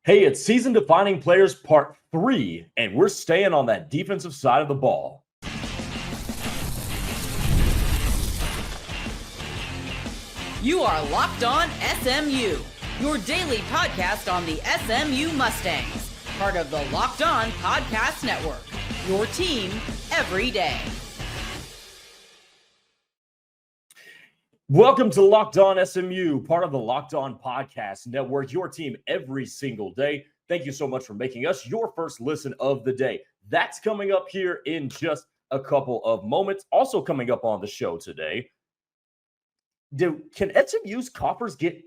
Hey, it's season defining players part 3, and we're staying on that defensive side of the ball. You are Locked On SMU, your daily podcast on the SMU Mustangs, part of the Locked On Podcast Network, your team every day. Welcome to Locked On SMU, part of the Locked On Podcast Network, your team every single day. Thank you so much for making us your first listen of the day. That's coming up here in just a couple of moments. Also coming up on the show today, can SMU's coffers get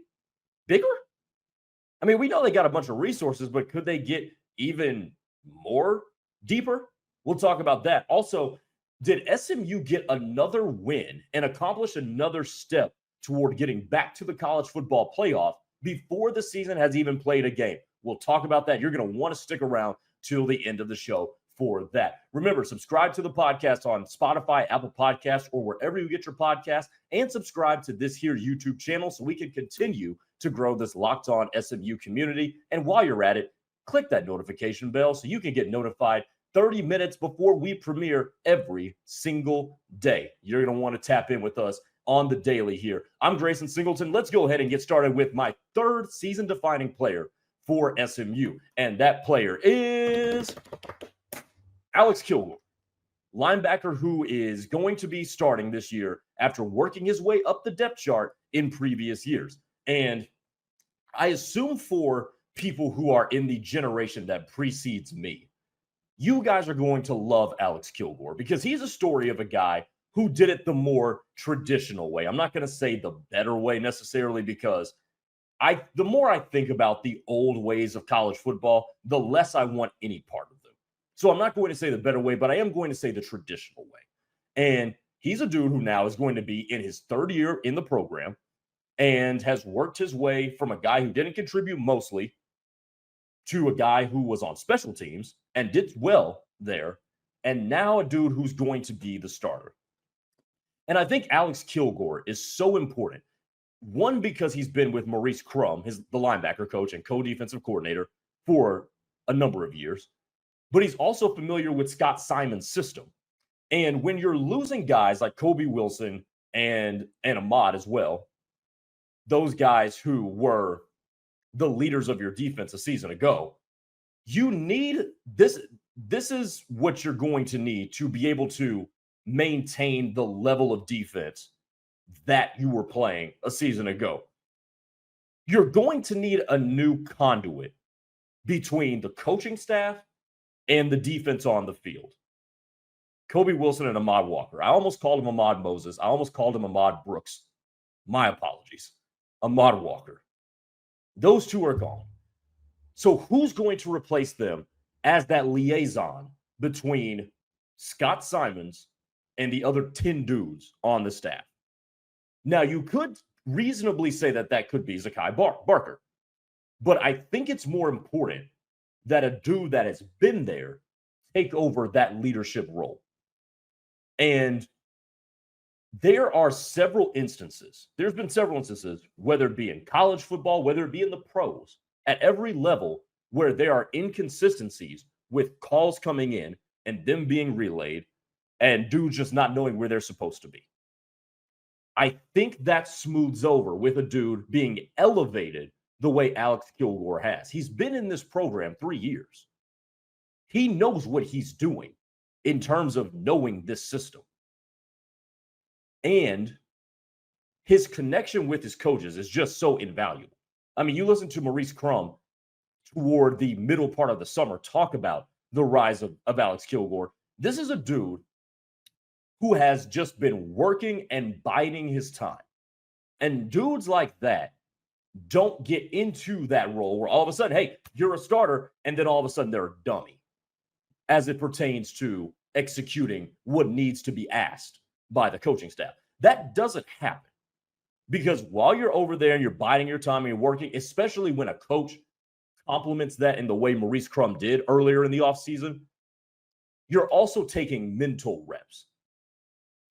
bigger? I mean, we know they got a bunch of resources, but could they get even more deeper? We'll talk about that. Also, did SMU get another win and accomplish another step toward getting back to the college football playoff before the season has even played a game? We'll talk about that. You're going to want to stick around till the end of the show for that. Remember, subscribe to the podcast on Spotify, Apple Podcasts, or wherever you get your podcasts, and subscribe to this here YouTube channel so we can continue to grow this Locked On SMU community. And while you're at it, click that notification bell so you can get notified 30 minutes before we premiere every single day. You're going to want to tap in with us on the daily here. I'm Grayson Singleton. Let's go ahead and get started with my third season-defining player for SMU. And that player is Alex Kilgore, linebacker who is going to be starting this year after working his way up the depth chart in previous years. And I assume for people who are in the generation that precedes me, you guys are going to love Alex Kilgore because he's a story of a guy who did it the more traditional way. I'm not going to say the better way necessarily because the more I think about the old ways of college football, the less I want any part of them. So I'm not going to say the better way, but I am going to say the traditional way. And he's a dude who now is going to be in his third year in the program and has worked his way from a guy who didn't contribute mostly to a guy who was on special teams and did well there, and now a dude who's going to be the starter. And I think Alex Kilgore is so important. One, because he's been with Maurice Crum, the linebacker coach and co-defensive coordinator, for a number of years. But he's also familiar with Scott Simon's system. And when you're losing guys like Kobe Wilson and Ahmad as well, those guys who were the leaders of your defense a season ago, you need this. This is what you're going to need to be able to maintain the level of defense that you were playing a season ago. You're going to need a new conduit between the coaching staff and the defense on the field. Kobe Wilson and Ahmad Walker. I almost called him Ahmad Moses. I almost called him Ahmad Brooks. My apologies. Ahmad Walker. Those two are gone. So who's going to replace them as that liaison between Scott Simons and the other 10 dudes on the staff? Now, you could reasonably say that could be Zakai Barker. But I think it's more important that a dude that has been there take over that leadership role. And there's been several instances, whether it be in college football, whether it be in the pros, at every level where there are inconsistencies with calls coming in and them being relayed and dudes just not knowing where they're supposed to be. I think that smooths over with a dude being elevated the way Alex Kilgore has. He's been in this program 3 years. He knows what he's doing in terms of knowing this system. And his connection with his coaches is just so invaluable. I mean, you listen to Maurice Crum toward the middle part of the summer talk about the rise of Alex Kilgore. This is a dude who has just been working and biding his time. And dudes like that don't get into that role where all of a sudden, hey, you're a starter, and then all of a sudden they're a dummy as it pertains to executing what needs to be asked by the coaching staff. That doesn't happen because while you're over there and you're biding your time and you're working, especially when a coach compliments that in the way Maurice Crum did earlier in the offseason, you're also taking mental reps.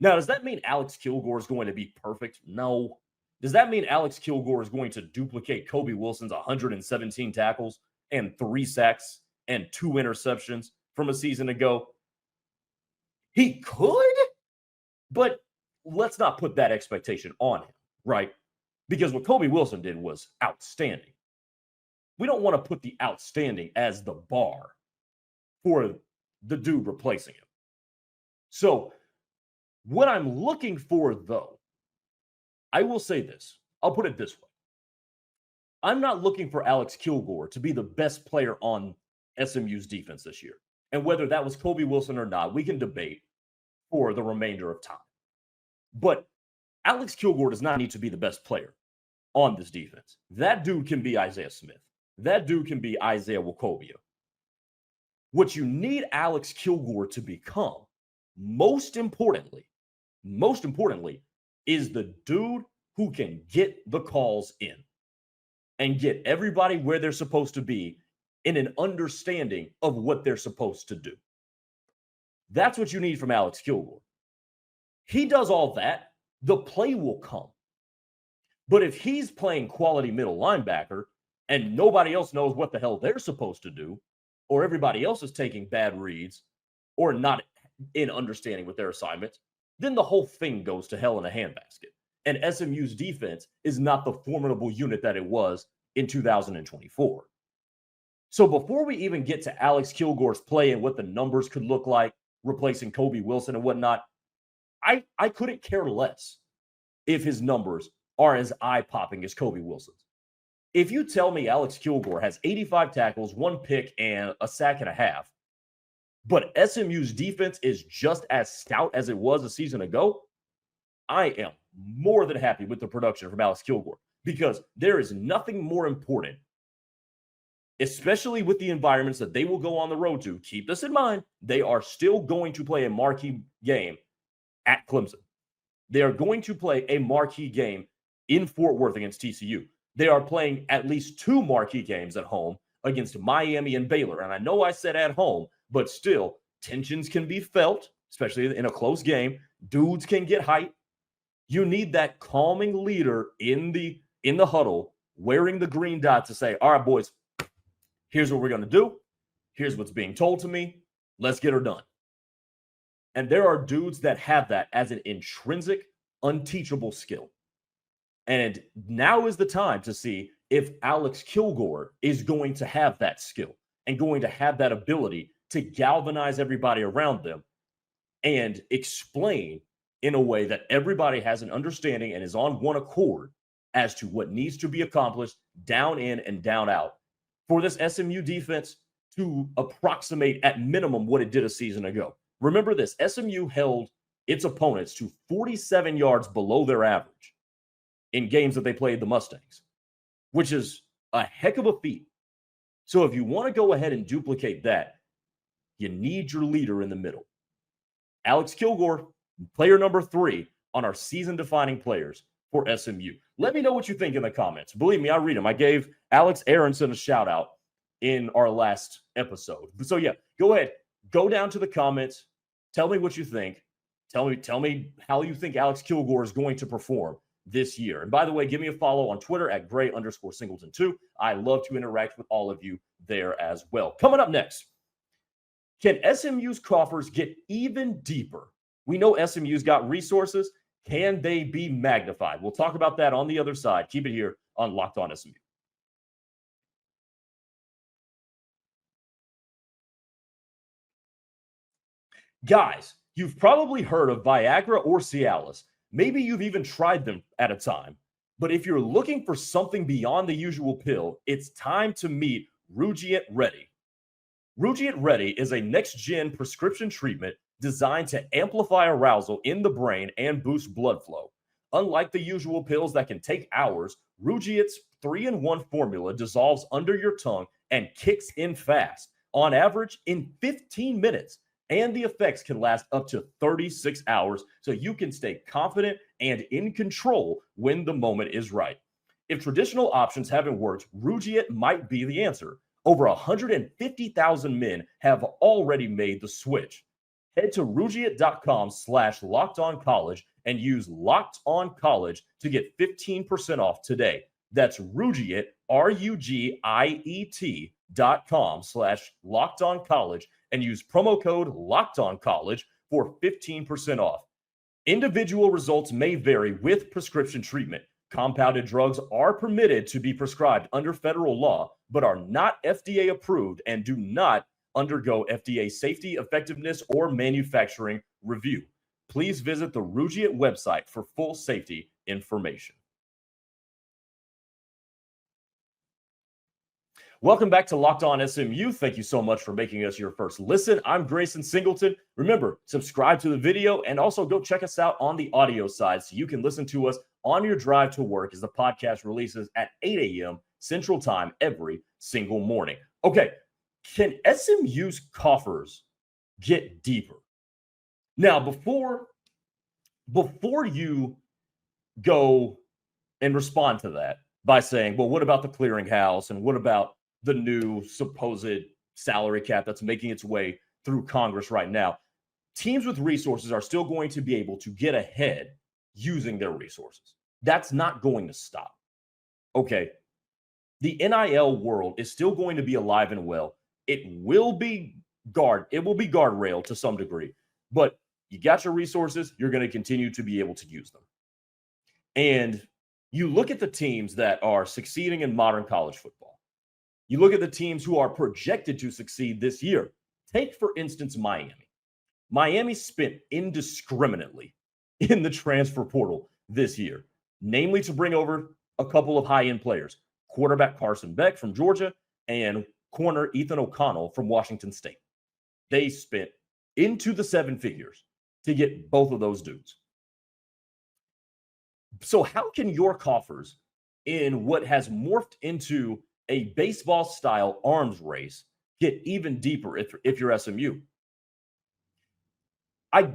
Now, does that mean Alex Kilgore is going to be perfect? No. Does that mean Alex Kilgore is going to duplicate Kobe Wilson's 117 tackles and 3 sacks and 2 interceptions from a season ago. He could, but let's not put that expectation on him, right? Because what Kobe Wilson did was outstanding. We don't want to put the outstanding as the bar for the dude replacing him. So what I'm looking for, though, I will say this. I'll put it this way. I'm not looking for Alex Kilgore to be the best player on SMU's defense this year. And whether that was Kobe Wilson or not, we can debate for the remainder of time. But Alex Kilgore does not need to be the best player on this defense. That dude can be Isaiah Smith. That dude can be Isaiah Wokobia. What you need Alex Kilgore to become, most importantly, is the dude who can get the calls in and get everybody where they're supposed to be in an understanding of what they're supposed to do. That's what you need from Alex Kilgore. He does all that, the play will come. But if he's playing quality middle linebacker and nobody else knows what the hell they're supposed to do, or everybody else is taking bad reads or not in understanding with their assignments, then the whole thing goes to hell in a handbasket. And SMU's defense is not the formidable unit that it was in 2024. So before we even get to Alex Kilgore's play and what the numbers could look like, replacing Kobe Wilson and whatnot, I couldn't care less if his numbers are as eye-popping as Kobe Wilson's. If you tell me Alex Kilgore has 85 tackles, 1 pick, and a sack and a half, but SMU's defense is just as stout as it was a season ago, I am more than happy with the production from Alex Kilgore, because there is nothing more important, especially with the environments that they will go on the road to. Keep this in mind. They are still going to play a marquee game at Clemson. They are going to play a marquee game in Fort Worth against TCU. They are playing at least 2 marquee games at home against Miami and Baylor. And I know I said at home, but still, tensions can be felt, especially in a close game. Dudes can get hyped. You need that calming leader in the huddle wearing the green dot to say, all right, boys, here's what we're going to do. Here's what's being told to me. Let's get her done. And there are dudes that have that as an intrinsic, unteachable skill. And now is the time to see if Alex Kilgore is going to have that skill and going to have that ability to galvanize everybody around them and explain in a way that everybody has an understanding and is on one accord as to what needs to be accomplished down in and down out for this SMU defense to approximate at minimum what it did a season ago. Remember this, SMU held its opponents to 47 yards below their average in games that they played the Mustangs, which is a heck of a feat. So if you want to go ahead and duplicate that, you need your leader in the middle. Alex Kilgore, player number 3 on our season-defining players for SMU. Let me know what you think in the comments. Believe me, I read them. I gave Alex Aronson a shout-out in our last episode. So yeah, go ahead. Go down to the comments. Tell me what you think. Tell me how you think Alex Kilgore is going to perform this year. And by the way, give me a follow on Twitter at Gray_Singleton2. I love to interact with all of you there as well. Coming up next, can SMU's coffers get even deeper? We know SMU's got resources. Can they be magnified? We'll talk about that on the other side. Keep it here on Locked On SMU. Guys, you've probably heard of Viagra or Cialis. Maybe you've even tried them at a time. But if you're looking for something beyond the usual pill, it's time to meet Rugiet Ready. Rugiet Ready is a next-gen prescription treatment designed to amplify arousal in the brain and boost blood flow. Unlike the usual pills that can take hours, Rugiet's 3-in-1 formula dissolves under your tongue and kicks in fast, on average in 15 minutes. And the effects can last up to 36 hours, so you can stay confident and in control when the moment is right. If traditional options haven't worked, Rugiet might be the answer. Over 150,000 men have already made the switch. Head to Rugiet.com/LockedOnCollege and use LockedOnCollege to get 15% off today. That's Rugiet, RUGIET.com/LockedOnCollege and use promo code LockedOnCollege for 15% off. Individual results may vary with prescription treatment. Compounded drugs are permitted to be prescribed under federal law, but are not FDA approved and do not undergo FDA safety, effectiveness, or manufacturing review. Please visit the Rugiet website for full safety information. Welcome back to Locked On SMU. Thank you so much for making us your first listen. I'm Grayson Singleton. Remember, subscribe to the video and also go check us out on the audio side so you can listen to us on your drive to work as the podcast releases at 8 a.m. Central Time every single morning. Okay, can SMU's coffers get deeper? Now, before you go and respond to that by saying, well, what about the clearinghouse and what about the new supposed salary cap that's making its way through Congress right now? Teams with resources are still going to be able to get ahead using their resources. That's not going to stop. Okay. The NIL world is still going to be alive and well. It will be guardrail to some degree, but you got your resources, you're going to continue to be able to use them. And you look at the teams that are succeeding in modern college football. You look at the teams who are projected to succeed this year. Take, for instance, Miami. Miami spent indiscriminately in the transfer portal this year, namely to bring over a couple of high-end players, quarterback Carson Beck from Georgia and corner Ethan O'Connell from Washington State. They spent into the seven figures to get both of those dudes. So how can your coffers in what has morphed into a baseball-style arms race get even deeper if you're SMU? I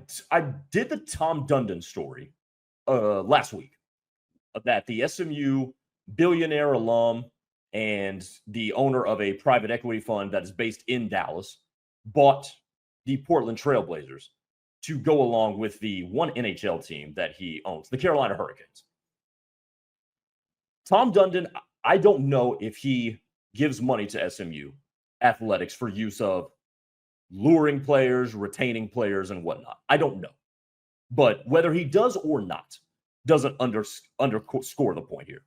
did the Tom Dundon story last week that the SMU billionaire alum and the owner of a private equity fund that is based in Dallas bought the Portland Trailblazers to go along with the one NHL team that he owns, the Carolina Hurricanes. Tom Dundon, I don't know if he gives money to SMU athletics for use of luring players, retaining players, and whatnot. I don't know. But whether he does or not doesn't underscore the point here.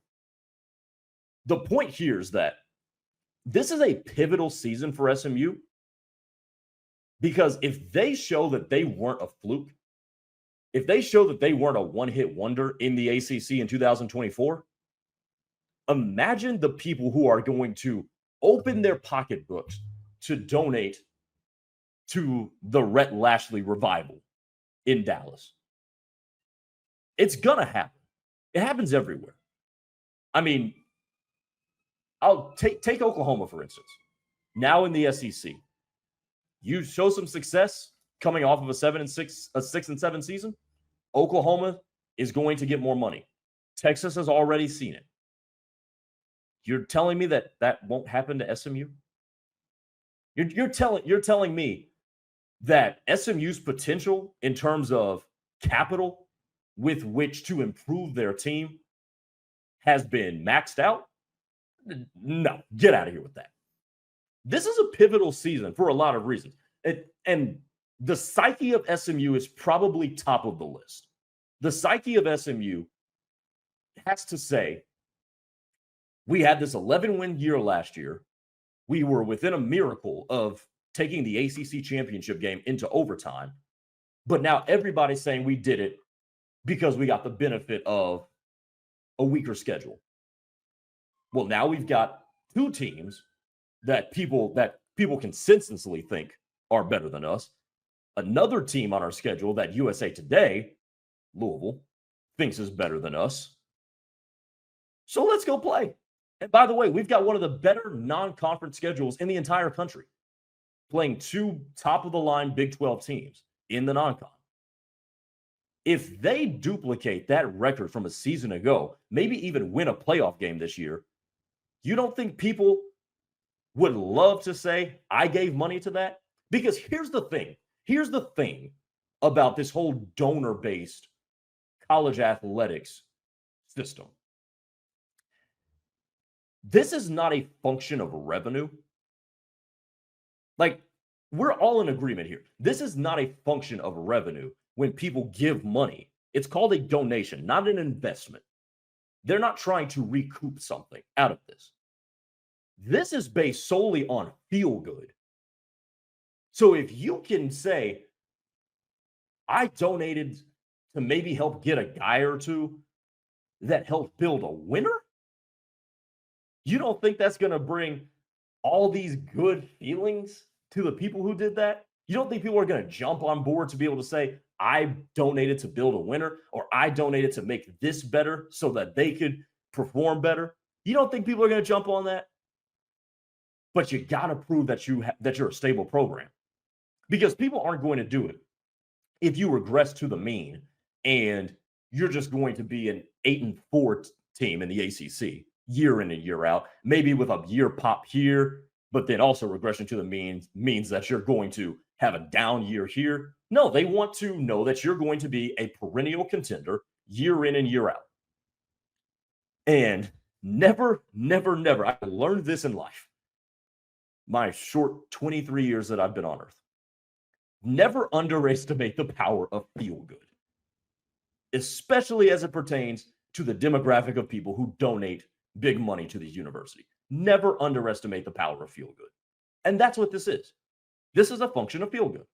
The point here is that this is a pivotal season for SMU, because if they show that they weren't a fluke, if they show that they weren't a one-hit wonder in the ACC in 2024, imagine the people who are going to open their pocketbooks to donate to the Rhett Lashley revival in Dallas. It's going to happen. It happens everywhere. I mean, I'll take Oklahoma, for instance. Now in the SEC, you show some success coming off of a 6-7 season. Oklahoma is going to get more money. Texas has already seen it. You're telling me that won't happen to SMU? You're telling me that SMU's potential in terms of capital with which to improve their team has been maxed out? No, get out of here with that. This is a pivotal season for a lot of reasons. And the psyche of SMU is probably top of the list. The psyche of SMU has to say, we had this 11-win year last year. We were within a miracle of taking the ACC championship game into overtime. But now everybody's saying we did it because we got the benefit of a weaker schedule. Well, now we've got two teams that people consensusly think are better than us. Another team on our schedule that USA Today, Louisville, thinks is better than us. So let's go play. And by the way, we've got one of the better non-conference schedules in the entire country, playing two top-of-the-line Big 12 teams in the non-con. If they duplicate that record from a season ago, maybe even win a playoff game this year, you don't think people would love to say, I gave money to that? Because here's the thing. Here's the thing about this whole donor-based college athletics system. This is not a function of revenue. Like, we're all in agreement here. This is not a function of revenue when people give money. It's called a donation, not an investment. They're not trying to recoup something out of this. This is based solely on feel good. So if you can say, I donated to maybe help get a guy or two that helped build a winner, you don't think that's going to bring all these good feelings to the people who did that? You don't think people are going to jump on board to be able to say, I donated to build a winner, or I donated to make this better so that they could perform better? You don't think people are going to jump on that? But you got to prove that you're a stable program, because people aren't going to do it if you regress to the mean and you're just going to be an 8-4 team in the ACC year in and year out, maybe with a year pop here, but then also regression to the means that you're going to have a down year here. No, they want to know that you're going to be a perennial contender year in and year out. And never, I learned this in life, my short 23 years that I've been on Earth. Never underestimate the power of feel good, especially as it pertains to the demographic of people who donate big money to the university. Never underestimate the power of feel good. And that's what this is. This is a function of feel good.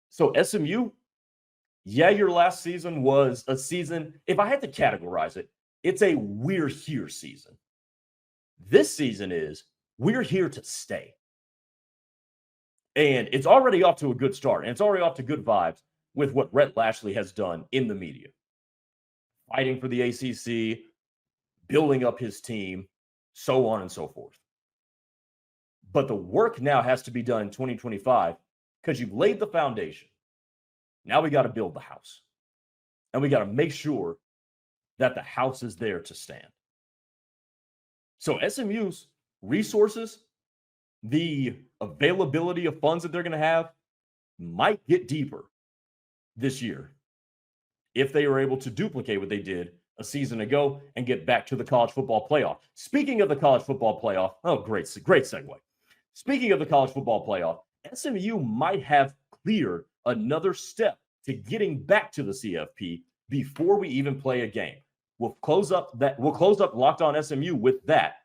So SMU, yeah, your last season was a season, if I had to categorize it, it's a we're here season. This season is we're here to stay. And it's already off to a good start. And it's already off to good vibes with what Rhett Lashley has done in the media. Fighting for the ACC, building up his team, so on and so forth. But the work now has to be done in 2025 because you've laid the foundation. Now we got to build the house. And we got to make sure that the house is there to stand. So SMU's resources, the availability of funds that they're going to have might get deeper this year if they are able to duplicate what they did a season ago and get back to the college football playoff. Speaking of the college football playoff, oh, great segue. Speaking of the college football playoff, SMU might have cleared another step to getting back to the CFP before we even play a game. We'll close up Locked On SMU with that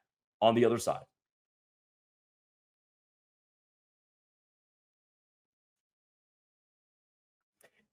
on the other side.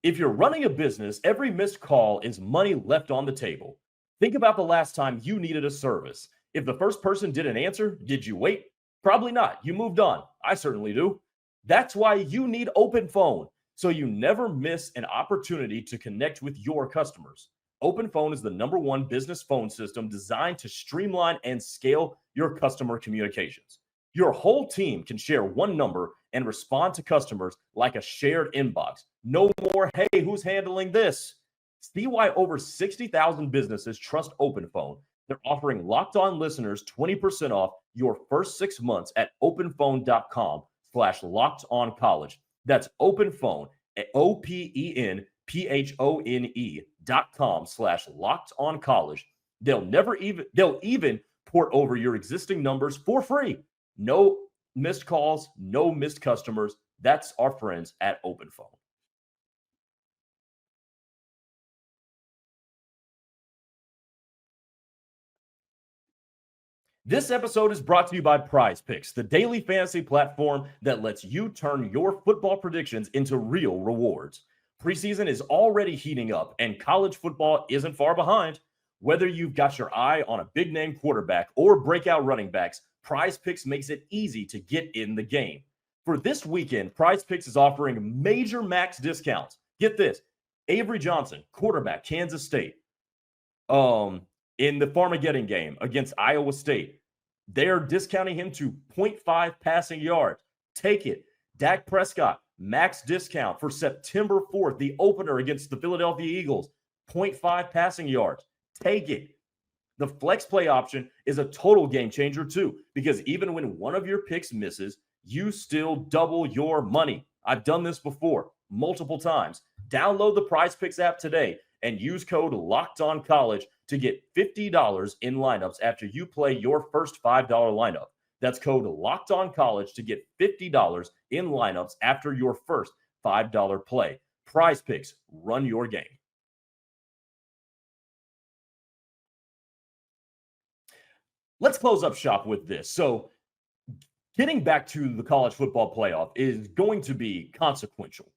If you're running a business, every missed call is money left on the table. Think about the last time you needed a service. If the first person didn't answer, did you wait? Probably not. You moved on. I certainly do. That's why you need OpenPhone, so you never miss an opportunity to connect with your customers. OpenPhone is the #1 business phone system designed to streamline and scale your customer communications. Your whole team can share one number and respond to customers like a shared inbox. No more, hey, who's handling this? See why over 60,000 businesses trust OpenPhone. They're offering Locked On listeners 20% off your first 6 months at openphone.com/lockedoncollege. That's OpenPhone at OpenPhone.com/lockedoncollege. They'll even port over your existing numbers for free. No missed calls, no missed customers. That's our friends at OpenPhone. This episode is brought to you by PrizePicks, the daily fantasy platform that lets you turn your football predictions into real rewards. Preseason is already heating up, and college football isn't far behind. Whether you've got your eye on a big-name quarterback or breakout running backs, PrizePicks makes it easy to get in the game. For this weekend, PrizePicks is offering major max discounts. Get this: Avery Johnson, quarterback, Kansas State, in the Farmageddon game against Iowa State, they're discounting him to 0.5 passing yards. Take it. Dak Prescott, max discount for September 4th, the opener against the Philadelphia Eagles, 0.5 passing yards. Take it. The flex play option is a total game changer too, because even when one of your picks misses, you still double your money. I've done this before multiple times. Download the PrizePicks app today and use code LOCKEDONCollege to get $50 in lineups after you play your first $5 lineup. That's code LOCKEDONCollege to get $50 in lineups after your first $5 play. PrizePicks, run your game. Let's close up shop with this. So, getting back to the college football playoff is going to be consequential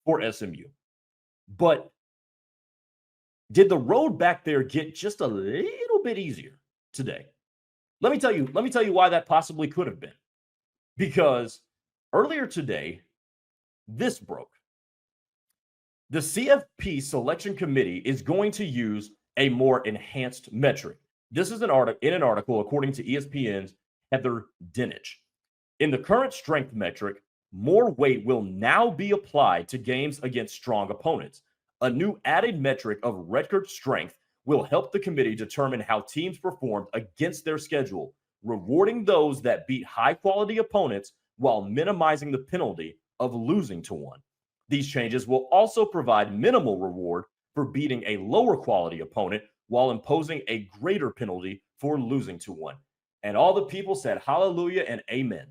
for SMU. But did the road back there get just a little bit easier today? Let me tell you why that possibly could have been. Because earlier today, this broke. The CFP selection committee is going to use a more enhanced metric. This is in an article according to ESPN's Heather Dinich. In the current strength metric, more weight will now be applied to games against strong opponents. A new added metric of record strength will help the committee determine how teams performed against their schedule, rewarding those that beat high-quality opponents while minimizing the penalty of losing to one. These changes will also provide minimal reward for beating a lower-quality opponent while imposing a greater penalty for losing to one. And all the people said hallelujah and amen.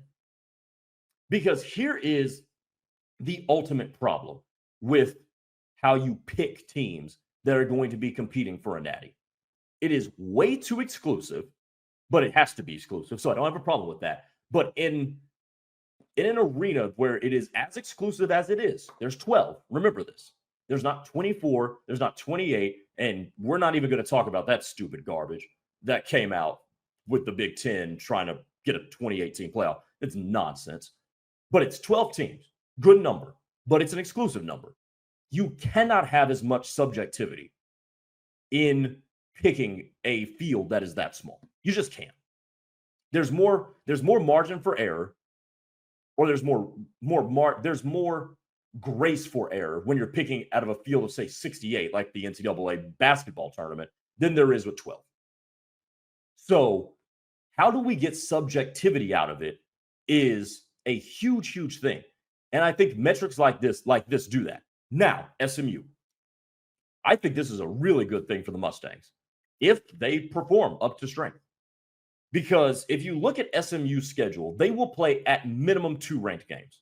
Because here is the ultimate problem with how you pick teams that are going to be competing for a natty. It is way too exclusive, but it has to be exclusive. So I don't have a problem with that. But in an arena where it is as exclusive as it is, there's 12. Remember this. There's not 24. There's not 28. And we're not even going to talk about that stupid garbage that came out with the Big Ten trying to get a 2018 playoff. It's nonsense. But it's 12 teams. Good number. But it's an exclusive number. You cannot have as much subjectivity in picking a field that is that small. You just can't. There's more margin for error, or there's more grace for error when you're picking out of a field of, say, 68, like the NCAA basketball tournament, than there is with 12. So how do we get subjectivity out of it is a huge, huge thing. And I think metrics like this do that. Now, SMU, I think this is a really good thing for the Mustangs if they perform up to strength. Because if you look at SMU's schedule, they will play at minimum 2 ranked games.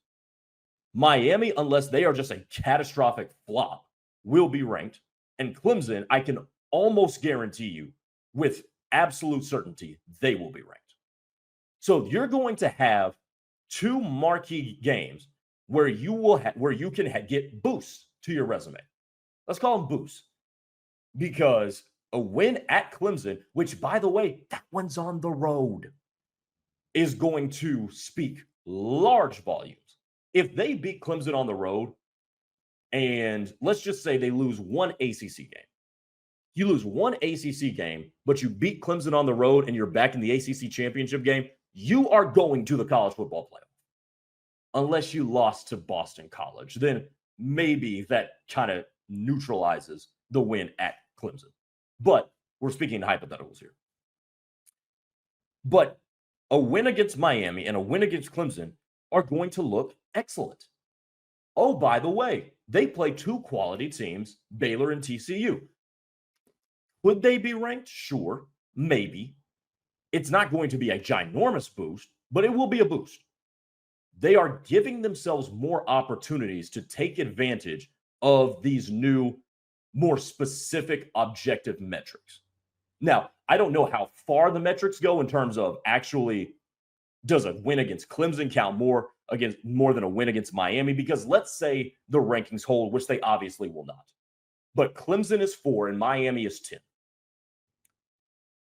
Miami, unless they are just a catastrophic flop, will be ranked. And Clemson, I can almost guarantee you with absolute certainty, they will be ranked. So you're going to have 2 marquee games where you can get boosts to your resume. Let's call them boosts. Because a win at Clemson, which, by the way, that one's on the road, is going to speak large volumes. If they beat Clemson on the road, and let's just say they lose one ACC game. You lose one ACC game, but you beat Clemson on the road and you're back in the ACC championship game, you are going to the college football playoff. Unless you lost to Boston College, then maybe that kind of neutralizes the win at Clemson. But we're speaking in hypotheticals here. But a win against Miami and a win against Clemson are going to look excellent. Oh, by the way, they play 2 quality teams, Baylor and TCU. Would they be ranked? Sure, maybe. It's not going to be a ginormous boost, but it will be a boost. They are giving themselves more opportunities to take advantage of these new, more specific objective metrics. Now, I don't know how far the metrics go in terms of actually, does a win against Clemson count more than a win against Miami? Because let's say the rankings hold, which they obviously will not. But Clemson is 4 and Miami is 10.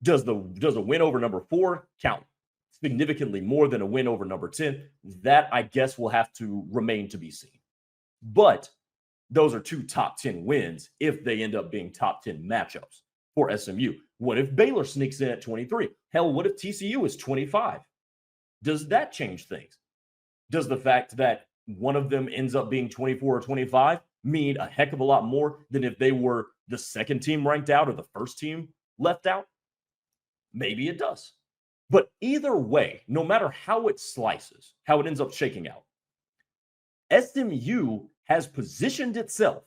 Does a win over number 4 count significantly more than a win over number 10? That, I guess, will have to remain to be seen. But those are 2 top 10 wins if they end up being top 10 matchups for SMU. What if Baylor sneaks in at 23? Hell, what if TCU is 25? Does that change things? Does the fact that one of them ends up being 24 or 25 mean a heck of a lot more than if they were the second team ranked out or the first team left out? Maybe it does. But either way, no matter how it slices, how it ends up shaking out, SMU has positioned itself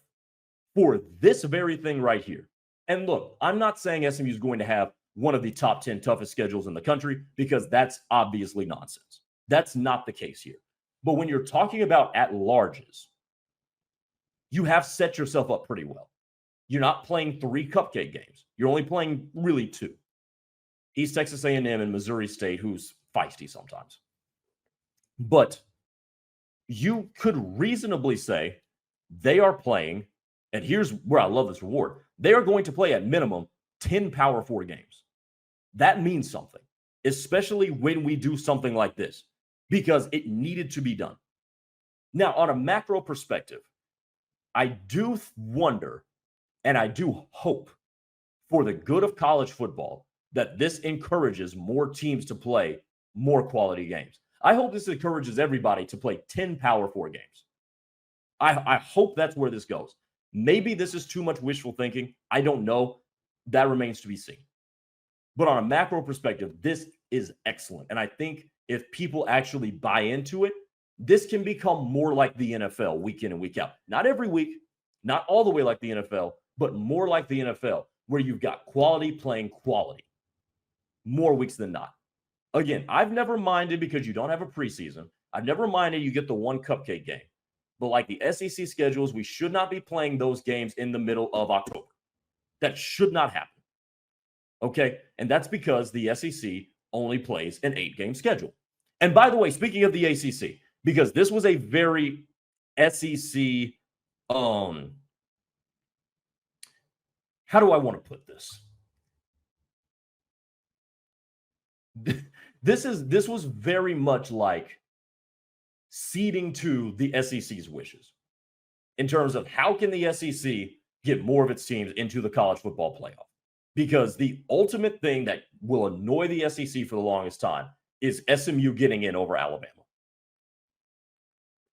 for this very thing right here. And look, I'm not saying SMU is going to have one of the top 10 toughest schedules in the country, because that's obviously nonsense. That's not the case here. But when you're talking about at-larges, you have set yourself up pretty well. You're not playing 3 cupcake games. You're only playing really 2. East Texas A&M and Missouri State, who's feisty sometimes. But you could reasonably say they are playing, and here's where I love this reward, they are going to play at minimum 10 Power 4 games. That means something, especially when we do something like this, because it needed to be done. Now, on a macro perspective, I do wonder, and I do hope for the good of college football, that this encourages more teams to play more quality games. I hope this encourages everybody to play 10 Power 4 games. I hope that's where this goes. Maybe this is too much wishful thinking. I don't know. That remains to be seen. But on a macro perspective, this is excellent. And I think if people actually buy into it, this can become more like the NFL week in and week out. Not every week, not all the way like the NFL, but more like the NFL, where you've got quality playing quality more weeks than not. Again, I've never minded, because you don't have a preseason, I've never minded you get the one cupcake game. But like the SEC schedules, we should not be playing those games in the middle of October. That should not happen. Okay? And that's because the SEC only plays an 8-game schedule. And by the way, speaking of the ACC, because this was a very SEC, how do I want to put this? This was very much like ceding to the SEC's wishes in terms of how can the SEC get more of its teams into the college football playoff? Because the ultimate thing that will annoy the SEC for the longest time is SMU getting in over Alabama.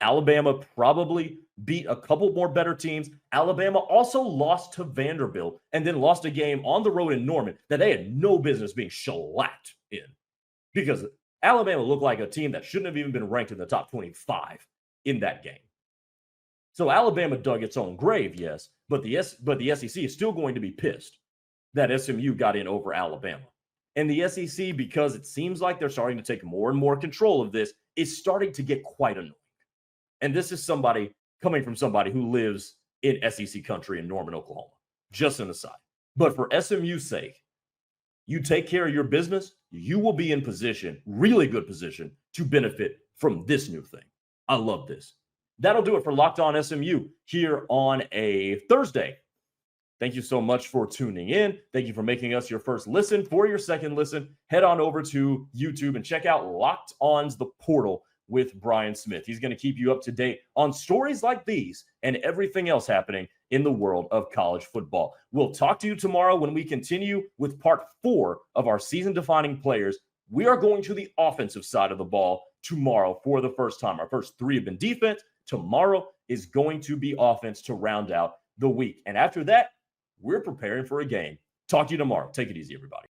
Alabama probably beat a couple more better teams. Alabama also lost to Vanderbilt and then lost a game on the road in Norman that they had no business being shellacked in, because Alabama looked like a team that shouldn't have even been ranked in the top 25 in that game. So Alabama dug its own grave, yes, but the SEC is still going to be pissed that SMU got in over Alabama. And the SEC, because it seems like they're starting to take more and more control of this, is starting to get quite annoying. And this is somebody coming from somebody who lives in SEC country in Norman, Oklahoma. Just an aside. But for SMU's sake, you take care of your business, you will be in position, really good position, to benefit from this new thing. I love this. That'll do it for Locked On SMU here on a Thursday. Thank you so much for tuning in. Thank you for making us your first listen. For your second listen, head on over to YouTube and check out Locked On's The Portal with Brian Smith. He's going to keep you up to date on stories like these and everything else happening in the world of college football. We'll talk to you tomorrow when we continue with part 4 of our season-defining players. We are going to the offensive side of the ball tomorrow for the first time. Our first 3 have been defense. Tomorrow is going to be offense to round out the week. And after that, we're preparing for a game. Talk to you tomorrow. Take it easy, everybody.